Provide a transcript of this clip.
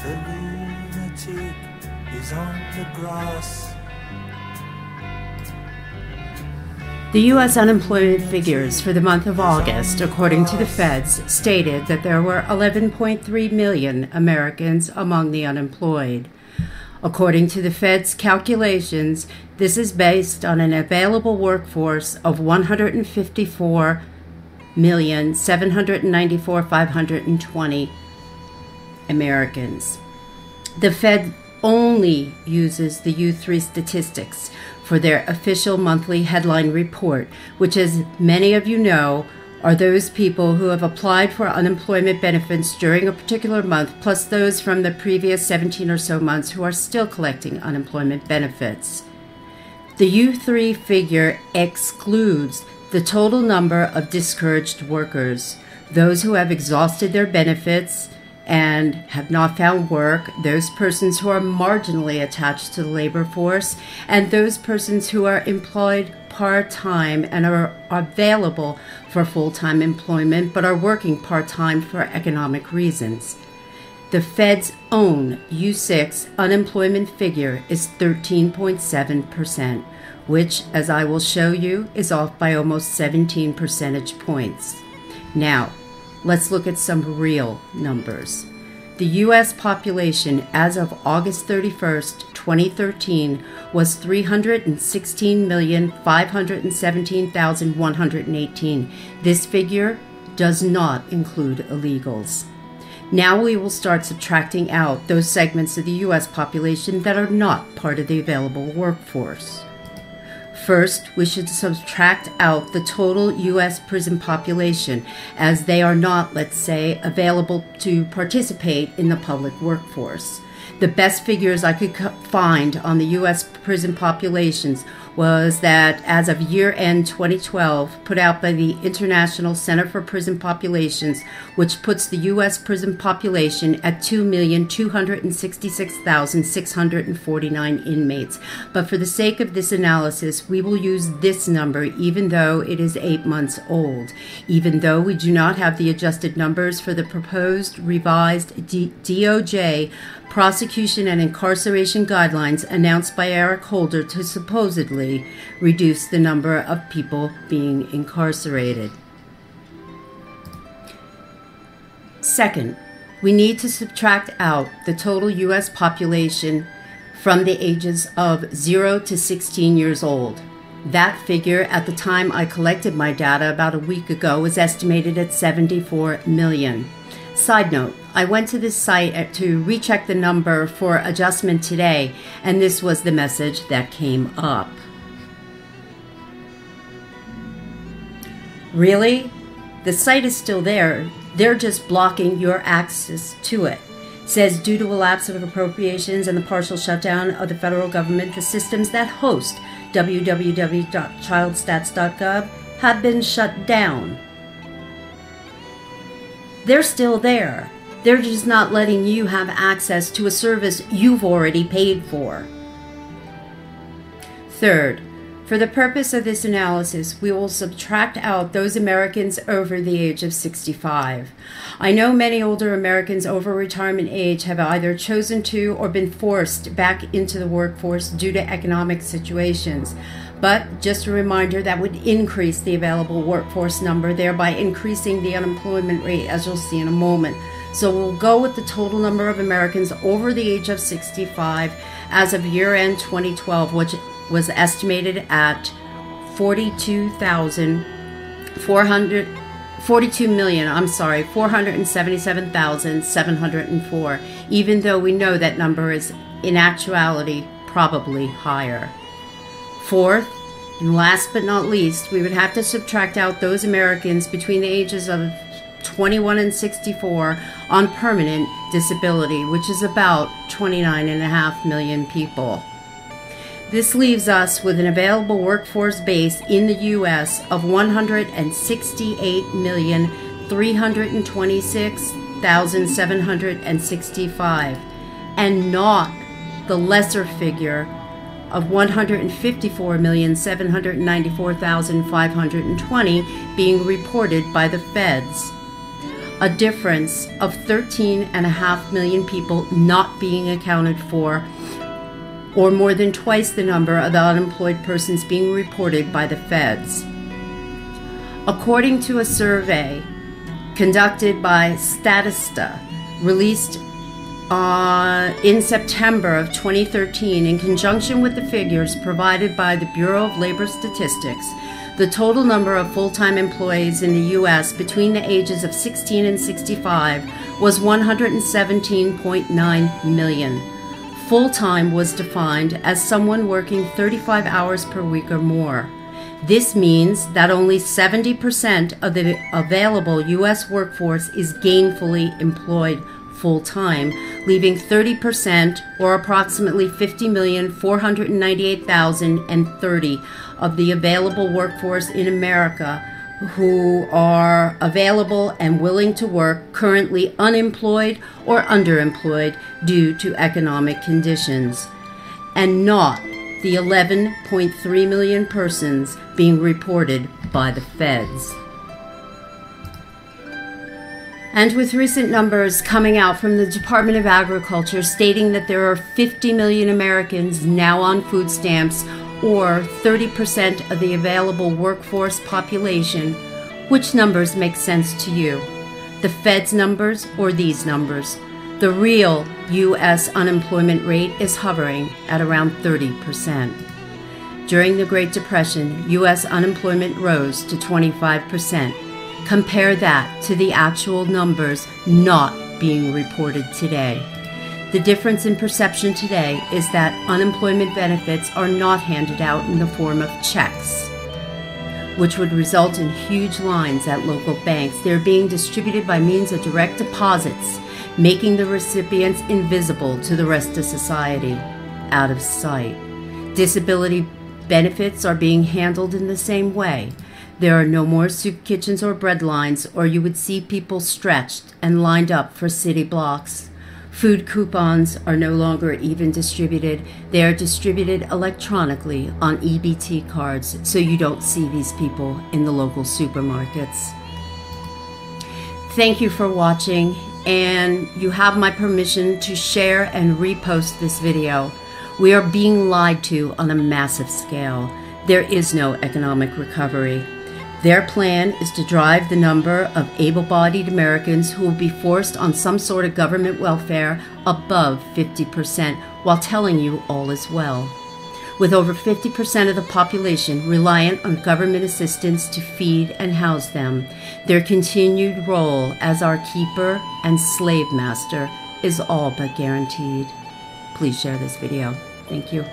The lunatic is on the grass. The U.S. unemployment figures for the month of August, according to the feds, stated that there were 11.3 million Americans among the unemployed. According to the Fed's calculations, this is based on an available workforce of 154,794,520 Americans. The Fed only uses the U3 statistics for their official monthly headline report, which, as many of you know, are those people who have applied for unemployment benefits during a particular month, plus those from the previous 17 or so months who are still collecting unemployment benefits. The U3 figure excludes the total number of discouraged workers, those who have exhausted their benefits and have not found work, those persons who are marginally attached to the labor force, and those persons who are employed part-time and are available for full-time employment but are working part-time for economic reasons. The Fed's own U6 unemployment figure is 13.7%, which, as I will show you, is off by almost 17 percentage points. Now, let's look at some real numbers. The U.S. population as of August 31st, 2013 was 316,517,118. This figure does not include illegals. Now we will start subtracting out those segments of the U.S. population that are not part of the available workforce. First, we should subtract out the total U.S. prison population, as they are not, let's say, available to participate in the public workforce. The best figures I could find on the U.S. prison populations was that as of year-end 2012, put out by the International Center for Prison Populations, which puts the U.S. prison population at 2,266,649 inmates. But for the sake of this analysis, we will use this number even though it is 8 months old, even though we do not have the adjusted numbers for the proposed revised DOJ prosecution and incarceration guidelines announced by Eric Holder to supposedly reduce the number of people being incarcerated. Second, we need to subtract out the total U.S. population from the ages of 0 to 16 years old. That figure at the time I collected my data about a week ago was estimated at 74 million. Side note, I went to this site to recheck the number for adjustment today, and this was the message that came up. Really? The site is still there. They're just blocking your access to it. It says, due to a lapse of appropriations and the partial shutdown of the federal government, the systems that host www.childstats.gov have been shut down. They're still there. They're just not letting you have access to a service you've already paid for. Third, for the purpose of this analysis, we will subtract out those Americans over the age of 65. I know many older Americans over retirement age have either chosen to or been forced back into the workforce due to economic situations. But just a reminder, that would increase the available workforce number, thereby increasing the unemployment rate, as you'll see in a moment. So we'll go with the total number of Americans over the age of 65 as of year-end 2012, which was estimated at 477,704, even though we know that number is in actuality probably higher. Fourth, and last but not least, we would have to subtract out those Americans between the ages of 21 and 64 on permanent disability, which is about 29.5 million people. This leaves us with an available workforce base in the U.S. of 168,326,765, and not the lesser figure of 154,794,520 being reported by the feds. a difference of 13.5 million people not being accounted for, or more than twice the number of unemployed persons being reported by the feds. According to a survey conducted by Statista, released in September of 2013, in conjunction with the figures provided by the Bureau of Labor Statistics, the total number of full-time employees in the U.S. between the ages of 16 and 65 was 117.9 million. Full-time was defined as someone working 35 hours per week or more. This means that only 70% of the available U.S. workforce is gainfully employed full-time, leaving 30%, or approximately 50,498,030 of the available workforce in America who are available and willing to work currently unemployed or underemployed due to economic conditions, and not the 11.3 million persons being reported by the feds. And with recent numbers coming out from the Department of Agriculture stating that there are 50 million Americans now on food stamps, or 30% of the available workforce population, which numbers make sense to you? The Fed's numbers or these numbers? The real U.S. unemployment rate is hovering at around 30%. During the Great Depression, U.S. unemployment rose to 25%. Compare that to the actual numbers not being reported today. The difference in perception today is that unemployment benefits are not handed out in the form of checks, which would result in huge lines at local banks. They're being distributed by means of direct deposits, making the recipients invisible to the rest of society, out of sight. Disability benefits are being handled in the same way. There are no more soup kitchens or bread lines, or you would see people stretched and lined up for city blocks. Food coupons are no longer even distributed. They are distributed electronically on EBT cards, so you don't see these people in the local supermarkets. Thank you for watching, and you have my permission to share and repost this video. We are being lied to on a massive scale. There is no economic recovery. Their plan is to drive the number of able-bodied Americans who will be forced on some sort of government welfare above 50%, while telling you all is well. With over 50% of the population reliant on government assistance to feed and house them, their continued role as our keeper and slave master is all but guaranteed. Please share this video. Thank you.